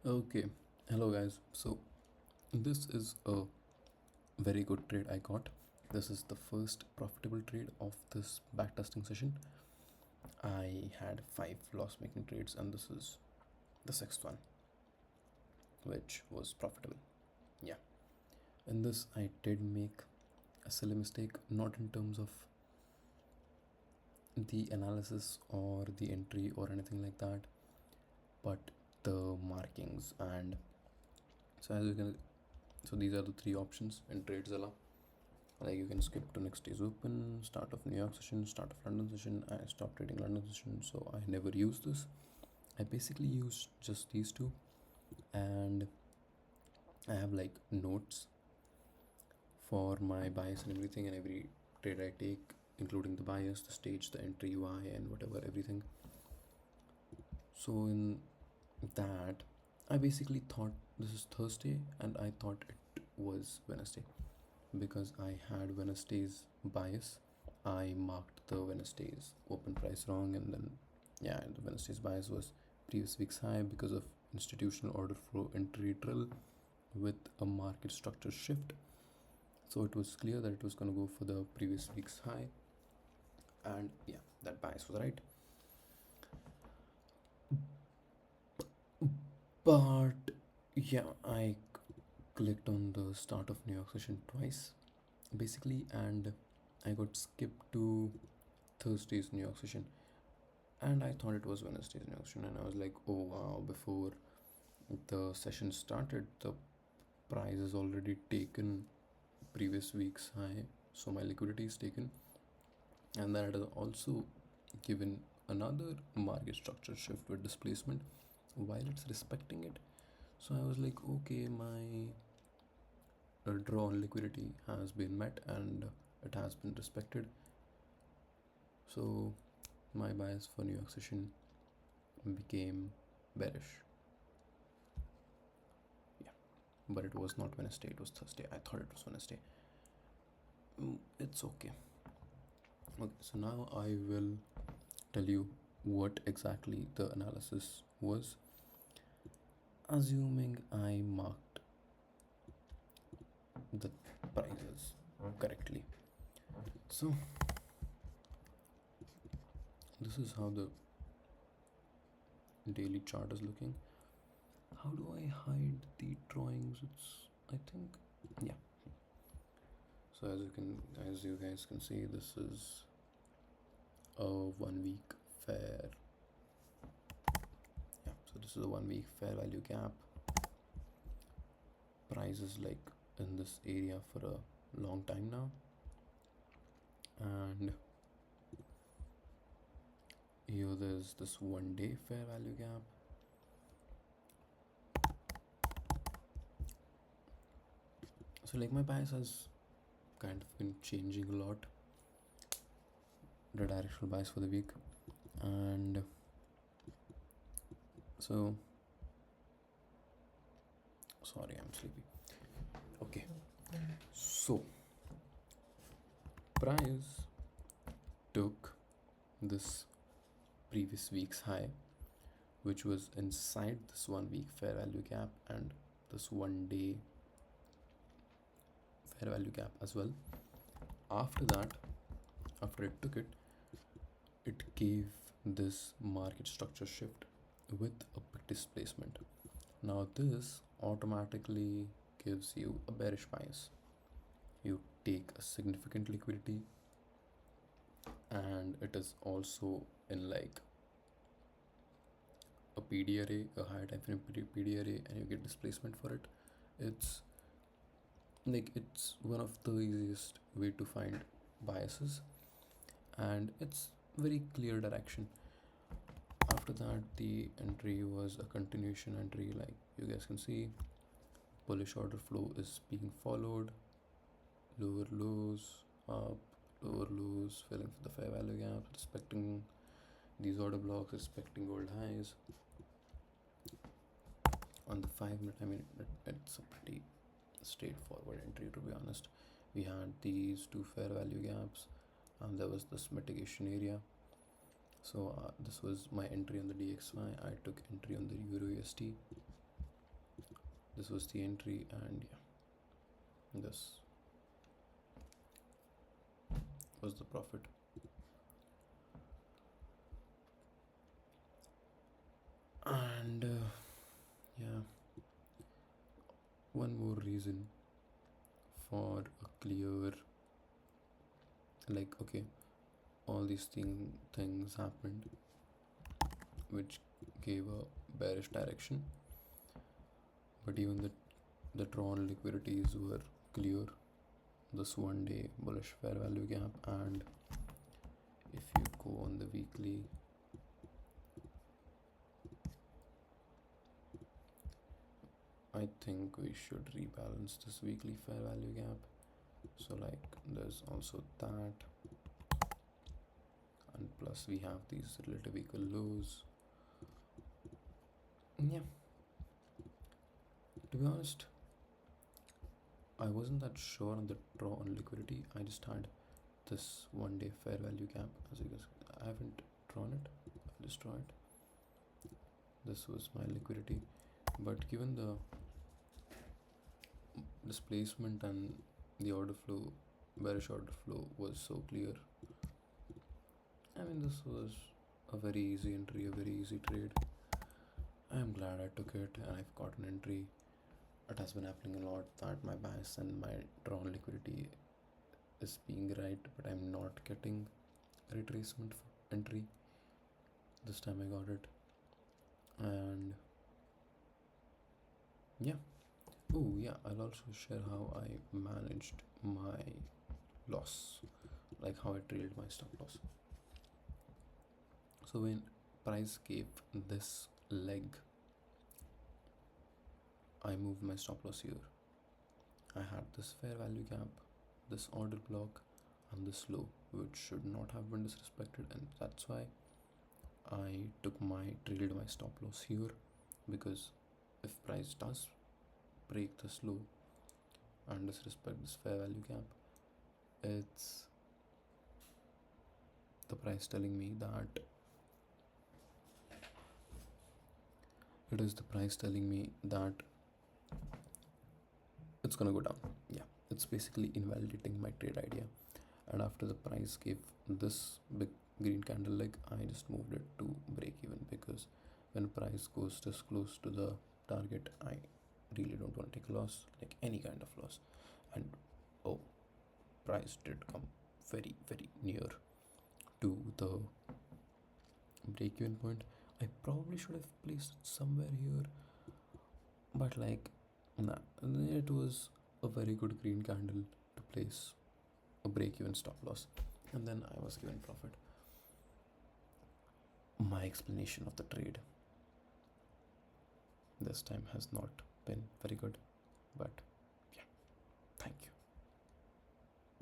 Okay, hello guys. So, this is a very good trade I got. This is the first profitable trade of this backtesting session. I had five loss making trades, and this is the sixth one, which was profitable. Yeah, in this, I did make a silly mistake, not in terms of the analysis or the entry or anything like that, but the markings. And so, as you can, so these are the three options in TradeZilla. Like you can skip to next day's open, start of New York session, start of London session. I stopped trading London session, so I never used this. I basically use just these two, and I have like notes for my bias and everything, and every trade I take, including the bias, the stage, the entry, why, and whatever, everything. So in that, I basically thought this is Thursday, and I thought it was Wednesday because I had Wednesday's bias. I marked the Wednesday's open price wrong, and then yeah, the Wednesday's bias was previous week's high because of institutional order flow entry drill with a market structure shift. So it was clear that it was going to go for the previous week's high, and yeah, that bias was right. But yeah, I clicked on the start of New York session twice basically, and I got skipped to Thursday's New York session, and I thought it was Wednesday's New York session, and I was like, oh wow, before the session started, the price is already taken previous week's high, so my liquidity is taken, and then it has also given another market structure shift with displacement while it's respecting it. So I was like, okay, my draw on liquidity has been met and it has been respected. So my bias for New York session became bearish. Yeah, but it was not Wednesday, it was Thursday. I thought it was Wednesday. It's okay. Okay, so now I will tell you what exactly the analysis was, assuming I marked the prices correctly. So this is how the daily chart is looking. How do I hide the drawings? It's, I think, yeah. So as you guys can see, this is a 1 week fair. Yeah, so this is a 1 week fair value gap. Price is like in this area for a long time now, and here there's this 1 day fair value gap. So like my bias has kind of been changing a lot, the directional bias for the week, and so sorry, I'm sleepy. Okay, so price took this previous week's high, which was inside this 1 week fair value gap and this 1 day fair value gap as well. After that, after it took it, it gave this market structure shift with a big displacement. Now this automatically gives you a bearish bias. You take a significant liquidity, and it is also in like a PD array, a higher time frame PD array, and you get displacement for it. It's like it's one of the easiest way to find biases, and it's very clear direction. After that, the entry was a continuation entry, like you guys can see. Bullish order flow is being followed. Lower lows, up, lower lows, filling for the fair value gap, respecting these order blocks, respecting gold highs. On the 5 minute, I mean, it's a pretty straightforward entry, to be honest. We had these two fair value gaps, and there was this mitigation area. So this was my entry on the DXY. I took entry on the Euro USD. this was the entry, and yeah, this was the profit. And yeah, one more reason for a clear, like, okay, all these things happened which gave a bearish direction, but even the drawn liquidities were clear. This 1 day bullish fair value gap, and if you go on the weekly, I think we should rebalance this weekly fair value gap. So like there's also that, and plus we have these relative equal lows. Yeah, to be honest, I wasn't that sure on the draw on liquidity. I just had this 1 day fair value gap. As you guys, I haven't drawn it, I'll just draw it. This was my liquidity, but given the displacement and the order flow, bearish order flow was so clear. I mean, this was a very easy entry, a very easy trade. I am glad I took it and I've got an entry. It has been happening a lot that my bias and my drawn liquidity is being right, but I'm not getting retracement for entry. This time I got it, and yeah. Oh yeah, I'll also share how I managed my loss, like how I trailed my stop loss. So when price gave this leg, I moved my stop loss here. I had this fair value gap, this order block, and this low, which should not have been disrespected, and that's why I trailed my stop loss here, because if price does break this low and disrespect this fair value gap, it's the price telling me that it is the price telling me that it's gonna go down. Yeah, it's basically invalidating my trade idea. And after the price gave this big green candle leg, I just moved it to break even, because when price goes this close to the target, I really don't want to take a loss, like any kind of loss. And oh, price did come very very near to the break even point. I probably should have placed it somewhere here, but like, nah, it was a very good green candle to place a break even stop loss, and then I was given profit. My explanation of the trade this time has not been very good, but